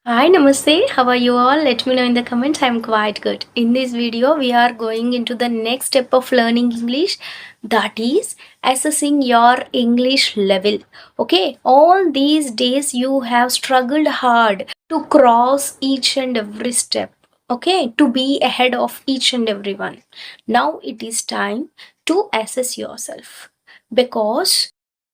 Hi, Namaste. How are you all? Let me know in the comments. I'm quite good. In this video, we are going into the next step of learning English, that is assessing your English level. Okay, all these days you have struggled hard to cross each and every step. Okay, to be ahead of each and everyone. Now it is time to assess yourself because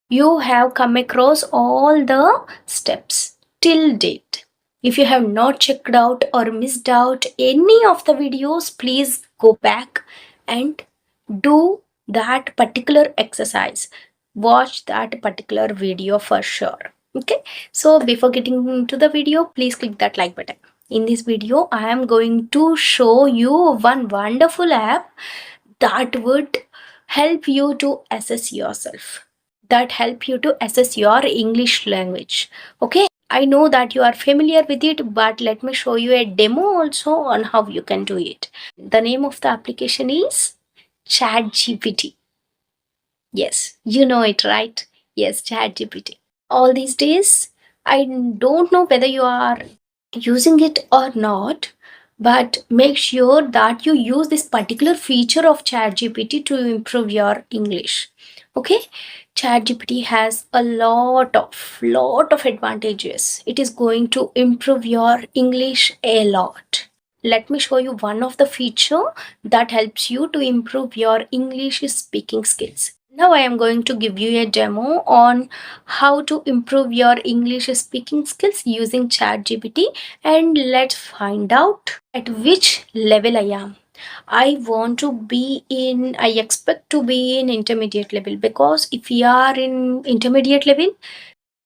you have come across all the steps till date. If you have not checked out or missed out any of the videos, please go back and do that particular exercise. Watch that particular video for sure. Okay, so before getting into the video, please click that like button. In this video, I am going to show you one wonderful app that would help you to assess yourself, that help you to assess your English language. Okay, I know that you are familiar with it, but let me show you a demo also on how you can do it. The name of the application is ChatGPT. Yes, you know it, right? Yes, ChatGPT. All these days, I don't know whether you are using it or not, but make sure that you use this particular feature of ChatGPT to improve your English. Okay, ChatGPT has a lot of advantages. It is going to improve your English a lot. Let me show you one of the feature that helps you to improve your English speaking skills. Now I am going to give you a demo on how to improve your English speaking skills using ChatGPT, and let's find out at which level I am. I expect to be in intermediate level, because if we are in intermediate level,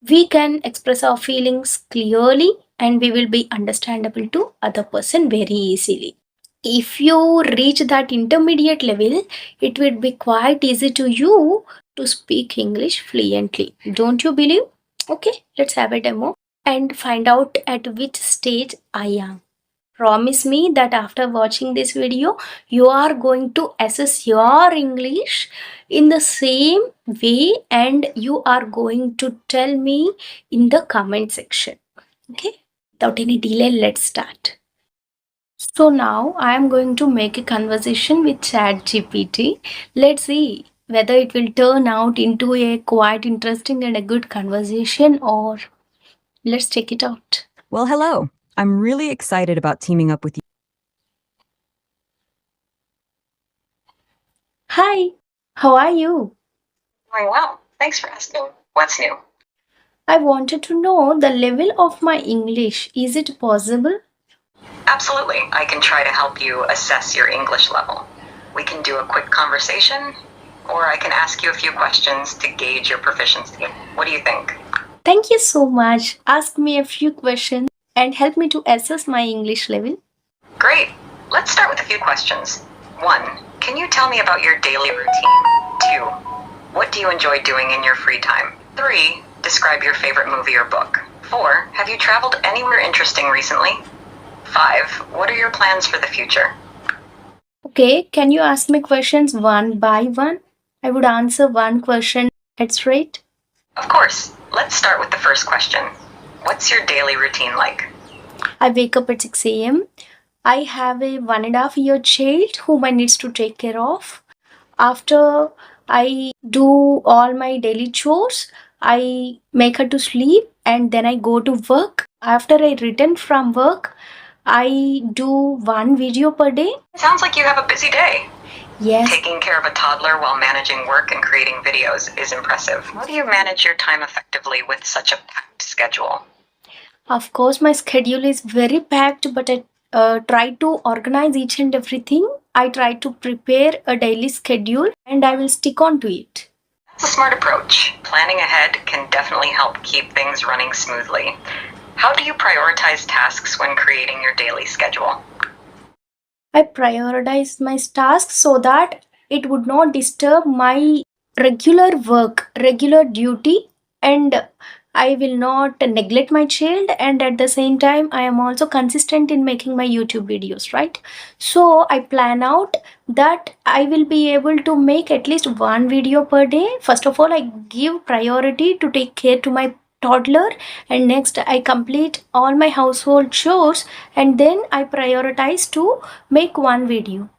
we can express our feelings clearly and we will be understandable to other person very easily. If you reach that intermediate level, it will be quite easy to you to speak English fluently. Don't you believe? Okay, let's have a demo and find out at which stage I am. Promise me that after watching this video, you are going to assess your English in the same way and you are going to tell me in the comment section. Okay, without any delay, let's start. So now I am going to make a conversation with ChatGPT. Let's see whether it will turn out into a quite interesting and a good conversation, or let's check it out. Well, hello. I'm really excited about teaming up with you. Hi, how are you? Doing well. Thanks for asking. What's new? I wanted to know the level of my English. Is it possible? Absolutely. I can try to help you assess your English level. We can do a quick conversation, or I can ask you a few questions to gauge your proficiency. What do you think? Thank you so much. Ask me a few questions and help me to assess my English level. Great. Let's start with a few questions. 1. Can you tell me about your daily routine? 2. What do you enjoy doing in your free time? 3. Describe your favorite movie or book. 4. Have you traveled anywhere interesting recently? 5. What are your plans for the future? Okay, can you ask me questions one by one? I would answer one question at straight. Of course. Let's start with the first question. What's your daily routine like? I wake up at 6 a.m. I have a 1.5 year child whom I needs to take care of. After I do all my daily chores, I make her to sleep and then I go to work. After I return from work, I do one video per day. Sounds like you have a busy day. Yes. Taking care of a toddler while managing work and creating videos is impressive. How do you manage your time effectively with such a packed schedule? Of course, my schedule is very packed, but I try to organize each and everything. I try to prepare a daily schedule and I will stick on to it. That's a smart approach. Planning ahead can definitely help keep things running smoothly. How do you prioritize tasks when creating your daily schedule? I prioritize my tasks so that it would not disturb my regular work, regular duty, and I will not neglect my child, and at the same time I am also consistent in making my YouTube videos, right? So I plan out that I will be able to make at least one video per day. First of all, I give priority to take care to my toddler, and next I complete all my household chores, and then I prioritize to make one video.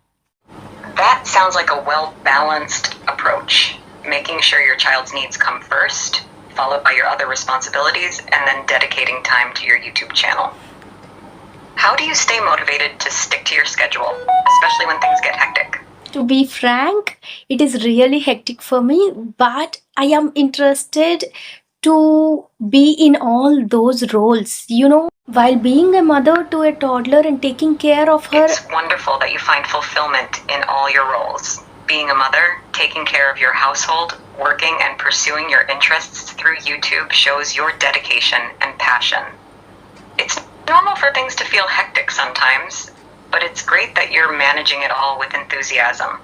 That sounds like a well-balanced approach, making sure your child's needs come first, followed by your other responsibilities, and then dedicating time to your YouTube channel. How do you stay motivated to stick to your schedule, especially when things get hectic? To be frank, it is really hectic for me, but I am interested to be in all those roles. While being a mother to a toddler and taking care of her. It's wonderful that you find fulfillment in all your roles. Being a mother, taking care of your household, working and pursuing your interests through YouTube shows your dedication and passion. It's normal for things to feel hectic sometimes, but it's great that you're managing it all with enthusiasm.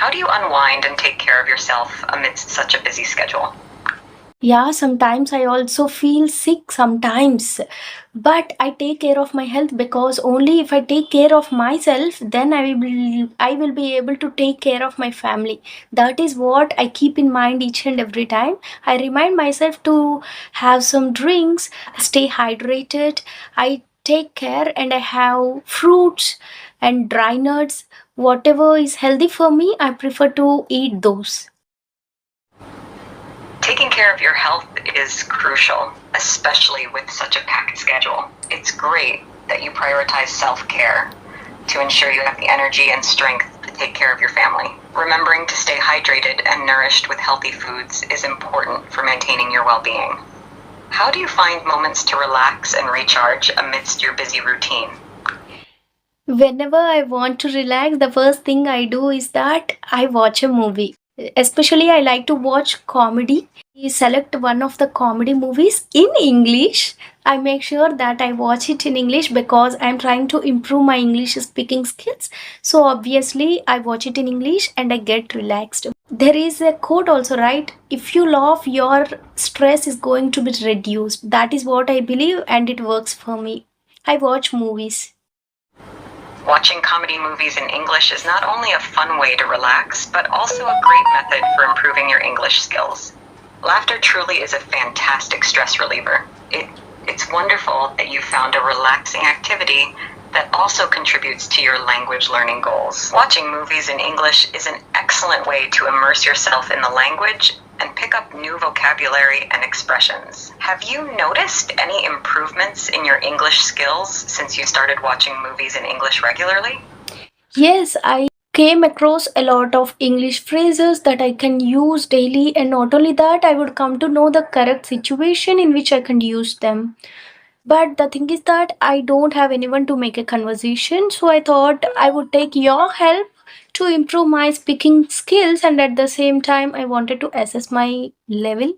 How do you unwind and take care of yourself amidst such a busy schedule? Yeah, sometimes I also feel sick sometimes, but I take care of my health, because only if I take care of myself, then I will be able to take care of my family. That is what I keep in mind each and every time. I remind myself to have some drinks, stay hydrated. I take care and I have fruits and dry nuts. Whatever is healthy for me, I prefer to eat those. Taking care of your health is crucial, especially with such a packed schedule. It's great that you prioritize self-care to ensure you have the energy and strength to take care of your family. Remembering to stay hydrated and nourished with healthy foods is important for maintaining your well-being. How do you find moments to relax and recharge amidst your busy routine? Whenever I want to relax, the first thing I do is that I watch a movie. Especially, I like to watch comedy. I select one of the comedy movies in English. I make sure that I watch it in English because I'm trying to improve my English speaking skills. So, obviously, I watch it in English and I get relaxed. There is a quote also, right? If you laugh, your stress is going to be reduced. That is what I believe, and it works for me. I watch movies. Watching comedy movies in English is not only a fun way to relax, but also a great method for improving your English skills. Laughter truly is a fantastic stress reliever. It's wonderful that you found a relaxing activity that also contributes to your language learning goals. Watching movies in English is an excellent way to immerse yourself in the language and pick up new vocabulary and expressions. Have you noticed any improvements in your English skills since you started watching movies in English regularly? Yes, I came across a lot of English phrases that I can use daily, and not only that, I would come to know the correct situation in which I can use them. But the thing is that I don't have anyone to make a conversation, so I thought I would take your help to improve my speaking skills, and at the same time, I wanted to assess my level.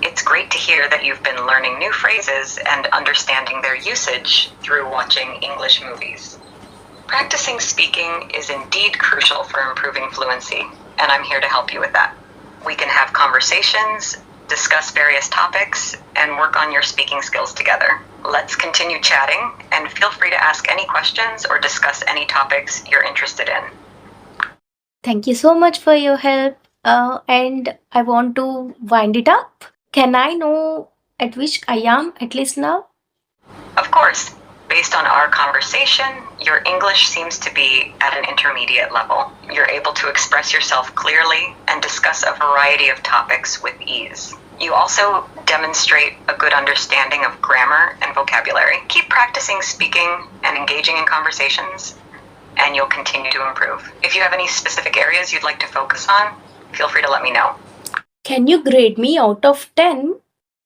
It's great to hear that you've been learning new phrases and understanding their usage through watching English movies. Practicing speaking is indeed crucial for improving fluency, and I'm here to help you with that. We can have conversations, discuss various topics, and work on your speaking skills together. Let's continue chatting, and feel free to ask any questions or discuss any topics you're interested in. Thank you so much for your help. And I want to wind it up. Can I know at which I am, at least now? Of course. Based on our conversation, your English seems to be at an intermediate level. You're able to express yourself clearly and discuss a variety of topics with ease. You also demonstrate a good understanding of grammar and vocabulary. Keep practicing speaking and engaging in conversations, and you'll continue to improve. If you have any specific areas you'd like to focus on, feel free to let me know. Can you grade me out of 10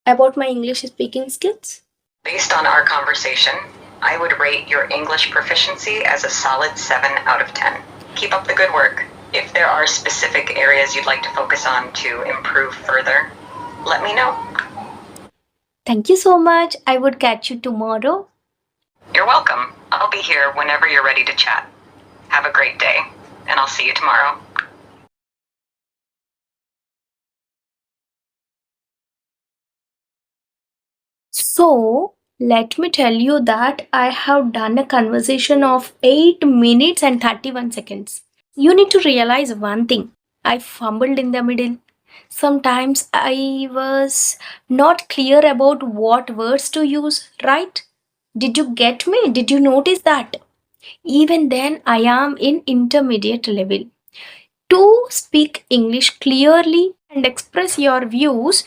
about my English speaking skills? Based on our conversation, I would rate your English proficiency as a solid 7 out of 10. Keep up the good work. If there are specific areas you'd like to focus on to improve further, let me know. Thank you so much. I would catch you tomorrow. You're welcome. I'll be here whenever you're ready to chat. Have a great day, and I'll see you tomorrow. So, let me tell you that I have done a conversation of 8 minutes and 31 seconds. You need to realize one thing. I fumbled in the middle. Sometimes I was not clear about what words to use, right? Did you get me? Did you notice that? Even then, I am in intermediate level. To speak English clearly and express your views,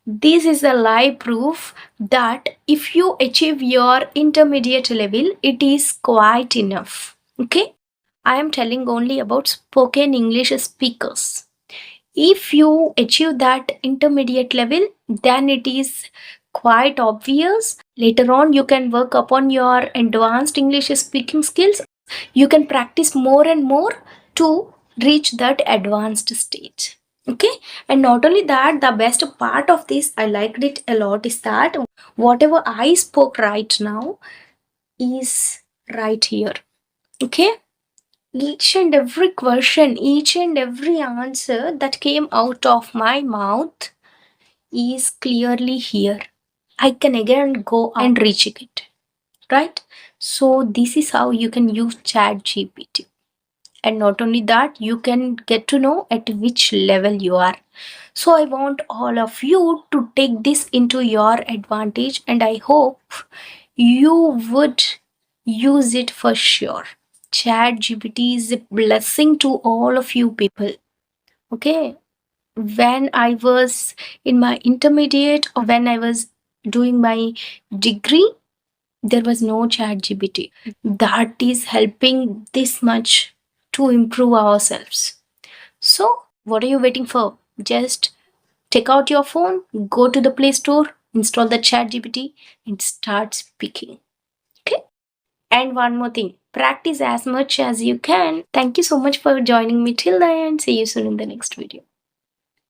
this is a live proof that if you achieve your intermediate level, it is quite enough. Okay? I am telling only about spoken English speakers. If you achieve that intermediate level, then it is quite obvious. Later on, you can work upon your advanced English speaking skills. You can practice more and more to reach that advanced stage. Okay, and not only that, the best part of this, I liked it a lot, is that whatever I spoke right now is right here. Okay, each and every question, each and every answer that came out of my mouth is clearly here. I can again go and recheck it, right? So this is how you can use Chat GPT. And not only that, you can get to know at which level you are. So I want all of you to take this into your advantage, and I hope you would use it for sure. Chat GPT is a blessing to all of you people. Okay, when I was in my intermediate or when I was doing my degree, there was no Chat GPT that is helping this much to improve ourselves. So, what are you waiting for? Just take out your phone, go to the Play Store, install the Chat GPT, and start speaking. Okay? And one more thing, practice as much as you can. Thank you so much for joining me till the end. See you soon in the next video.